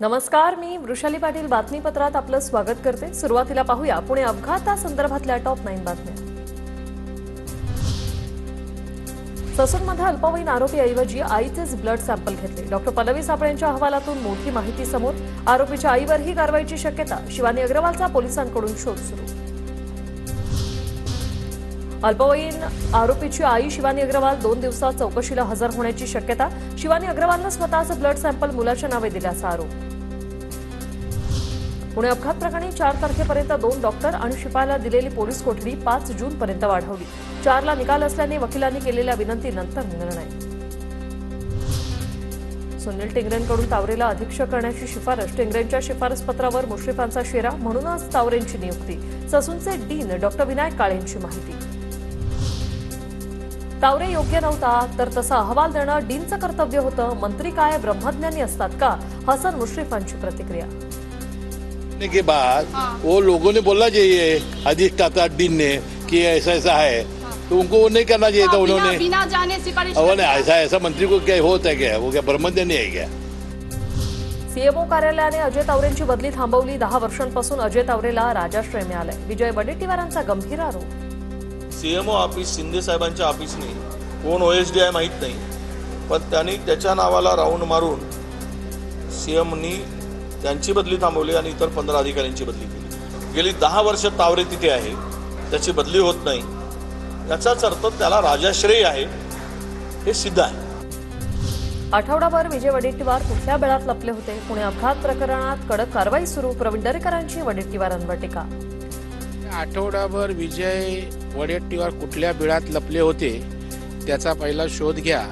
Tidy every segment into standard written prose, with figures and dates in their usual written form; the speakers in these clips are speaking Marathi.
नमस्कार, मी वृषाली पाटील बातमीपत्रात आपलं स्वागत करते। सुरुवातीला पाहूया पुणे अपघातासंदर्भातल्या टॉप 9 बातम्या। ससूनमध्ये अल्पवयीन आरोपीऐवजी आईचेच ब्लड सॅम्पल घेतले। डॉक्टर पल्लवी सापळे यांच्या अहवालातून मोठी माहिती समोर। आरोपीच्या आईवरही कारवाईची शक्यता। शिवानी अग्रवालचा पोलिसांकडून शोध सुरू। अल्पवयीन आरोपीची आई शिवानी अग्रवाल 2 दिवसात चौकशीला हजर होण्याची शक्यता। शिवानी अग्रवालने स्वतःचं ब्लड सॅम्पल मुलाच्या नावे दिल्याचा आरोप। पुणे अपघात प्रकरणी 4 तारखेपर्यंत 2 डॉक्टर आणि शिपायाला दिलेली पोलीस कोठडी 5 जूनपर्यंत वाढवली। 4ला निकाल असल्याने वकिलांनी केलेल्या विनंतीनंतर निर्णय। सुनील टिंगरेंकडून तावरेला अधीक्षक करण्याची शिफारस। टिंगरेंच्या शिफारस पत्रावर मुश्रीफांचा शेरा, म्हणूनच तावरेंची नियुक्ती। ससूनचे डीन डॉक्टर विनायक काळेंची माहिती। तावरे योग्य नव्हता तर तसा अहवाल देणं डीनचं कर्तव्य होतं। मंत्री काय ब्रह्मज्ञानी असतात का? हसन मुश्रीफांची प्रतिक्रिया। के बाद वो लोगों ने बोलना चाहिए अधिष्ठाता डीन ने कि ऐसा ऐसा है, तो उनको वो नहीं करना चाहिए था। उन्होंने बिना जाने सिफारिश ऐसा मंत्री को क्या होता है क्या? वो क्या ब्रह्मज्ञानी है क्या? सीएमओ कार्यालयाने अजय तावरेंची बदली थांबवली। 10 वर्षांपासून अजय तावरेला राजाश्रय मिळालाय। विजय वडेट्टीवारांचा गंभीर आरोप। सीएमओ ऑफिस शिंदे साहेबांच्या ऑफिसने कोण OSDI माहीत नाही, पण त्यांनी त्याच्या नावाला राऊंड मारून सीएमनी त्यांची बदली थांबवली आणि इतर 15 अधिकाऱ्यांची बदली केली। गेली 10 वर्ष तावरे तिथे आहे, त्याची बदली होत नाही, याचाच अर्थ त्याला राजाश्रय आहे हे सिद्ध आहे। आठवडाभर विजय वडेट्टीवार कुठल्या बेळात लपले होते? पुणे अपघात प्रकरणात कडक कारवाई सुरू। प्रवीण दरेकरांची वडेट्टीवारांवर टीका। आठवडाभर विजय वडेट्टीवार कुठल्या बिळात लपले होते त्याचा पहिला शोध घ्या।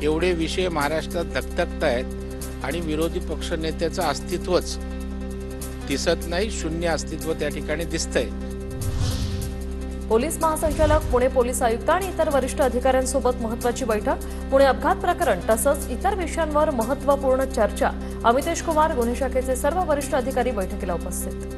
एवढे विषय महाराष्ट्रात धकधकत आहेत आणि विरोधी पक्षनेत्याचं अस्तित्वच दिसत नाही, शून्य अस्तित्व त्या ठिकाणी दिसतंय। पोलीस महासंचालक, पुणे पोलीस आयुक्त आणि इतर वरिष्ठ अधिकाऱ्यांसोबत महत्त्वाची बैठक। पुणे अपघात प्रकरण तसंच इतर विषयांवर महत्त्वपूर्ण चर्चा। अमितेश कुमार, गुन्हे शाखेचे सर्व वरिष्ठ अधिकारी बैठकीला उपस्थित।